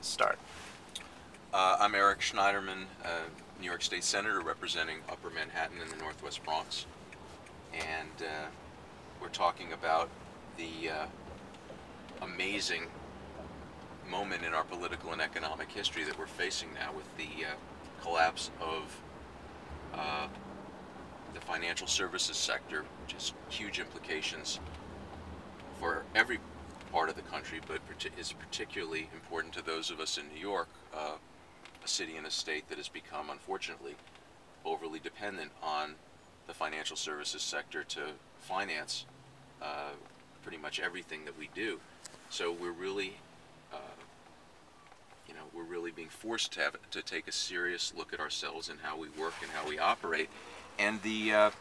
start. I'm Eric Schneiderman, New York State Senator representing Upper Manhattan in the Northwest Bronx. And we're talking about the amazing moment in our political and economic history that we're facing now with the collapse of the financial services sector, which has huge implications for every part of the country, but is particularly important to those of us in New York, a city and a state that has become, unfortunately, overly dependent on the financial services sector to finance pretty much everything that we do. So we're really, we're really being forced to take a serious look at ourselves and how we work and how we operate. And the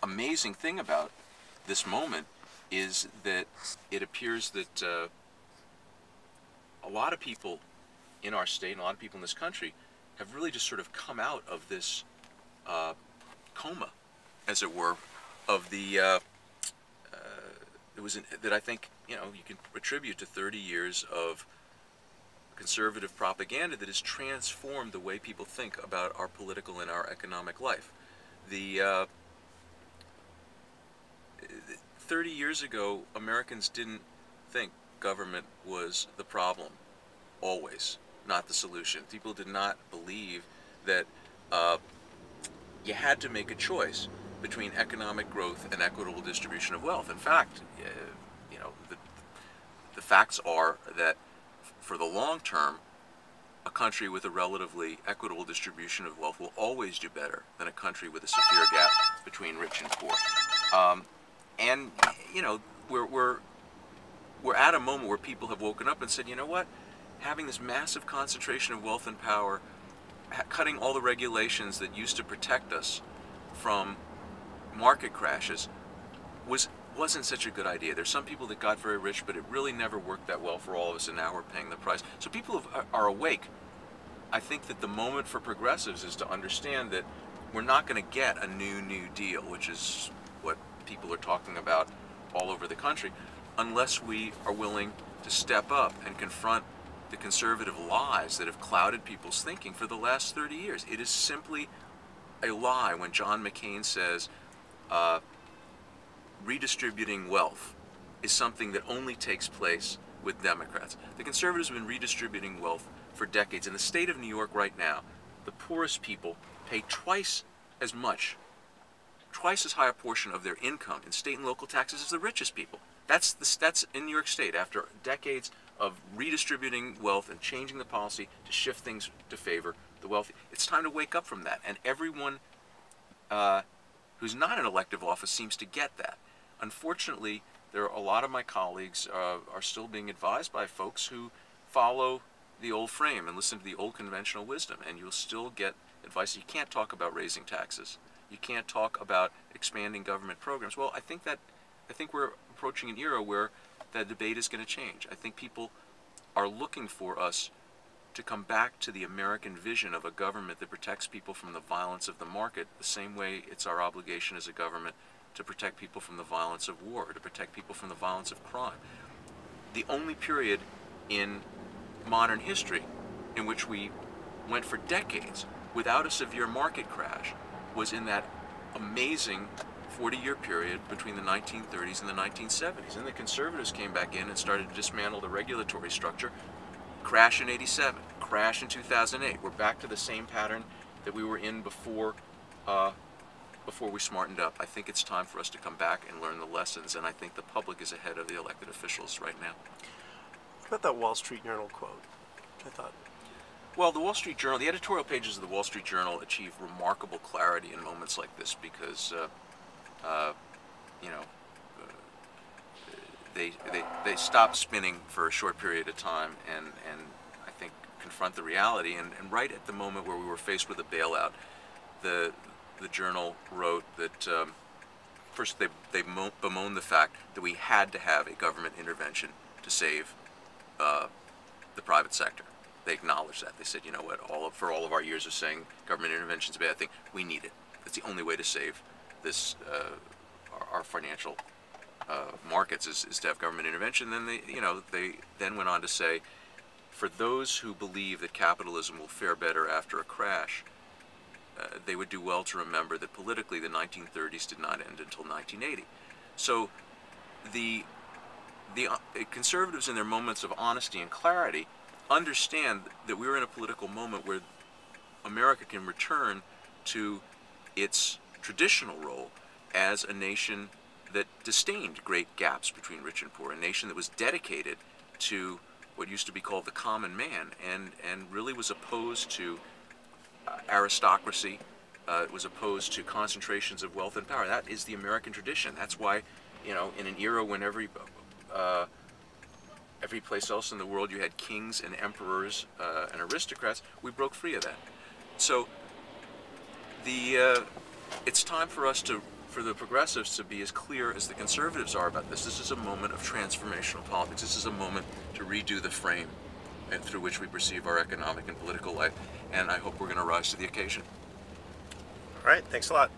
amazing thing about this moment is that it appears that a lot of people in our state and a lot of people in this country have really just sort of come out of this coma, as it were, of the that I think you can attribute to 30 years of conservative propaganda that has transformed the way people think about our political and our economic life. The 30 years ago, Americans didn't think government was the problem, always, not the solution. People did not believe that you had to make a choice between economic growth and equitable distribution of wealth. In fact, the facts are that for the long term, a country with a relatively equitable distribution of wealth will always do better than a country with a severe gap between rich and poor. And we're at a moment where people have woken up and said, you know what, having this massive concentration of wealth and power, cutting all the regulations that used to protect us from market crashes wasn't such a good idea. There's some people that got very rich, but it really never worked that well for all of us, and now we're paying the price. So people are awake. I think that the moment for progressives is to understand that we're not going to get a new deal, which is what people are talking about all over the country, unless we are willing to step up and confront the conservative lies that have clouded people's thinking for the last 30 years. It is simply a lie when John McCain says redistributing wealth is something that only takes place with Democrats. The conservatives have been redistributing wealth for decades. In the state of New York right now, the poorest people pay twice as high a portion of their income in state and local taxes as the richest people. That's in New York State after decades of redistributing wealth and changing the policy to shift things to favor the wealthy. It's time to wake up from that, and everyone who's not in elective office seems to get that. Unfortunately, there are a lot of my colleagues are still being advised by folks who follow the old frame and listen to the old conventional wisdom, and you'll still get advice. You can't talk about raising taxes. You can't talk about expanding government programs. Well, I think we're approaching an era where that debate is going to change. I think people are looking for us to come back to the American vision of a government that protects people from the violence of the market, the same way it's our obligation as a government to protect people from the violence of war, to protect people from the violence of crime. The only period in modern history in which we went for decades without a severe market crash was in that amazing 40-year period between the 1930s and the 1970s. And the conservatives came back in and started to dismantle the regulatory structure. Crash in '87, crash in 2008. We're back to the same pattern that we were in before we smartened up. I think it's time for us to come back and learn the lessons, and I think the public is ahead of the elected officials right now. What about that Wall Street Journal quote, which I thought... Well, the Wall Street Journal, the editorial pages of the Wall Street Journal achieve remarkable clarity in moments like this because, they stop spinning for a short period of time and I think confront the reality. And right at the moment where we were faced with a bailout, the Journal wrote that first they bemoaned the fact that we had to have a government intervention to save the private sector. They acknowledged that. They said, you know what, for all of our years of saying government intervention is a bad thing, we need it. That's the only way to save this our financial markets is to have government intervention. Then they then went on to say for those who believe that capitalism will fare better after a crash, they would do well to remember that politically the 1930s did not end until 1980. So the conservatives, in their moments of honesty and clarity, understand that we're in a political moment where America can return to its traditional role as a nation that disdained great gaps between rich and poor, a nation that was dedicated to what used to be called the common man, and really was opposed to aristocracy, was opposed to concentrations of wealth and power. That is the American tradition. That's why, you know, in an era when every place else in the world you had kings and emperors and aristocrats, we broke free of that. So it's time for us for the progressives to be as clear as the conservatives are about this. This is a moment of transformational politics. This is a moment to redo the frame and through which we perceive our economic and political life, and I hope we're going to rise to the occasion. All right, thanks a lot.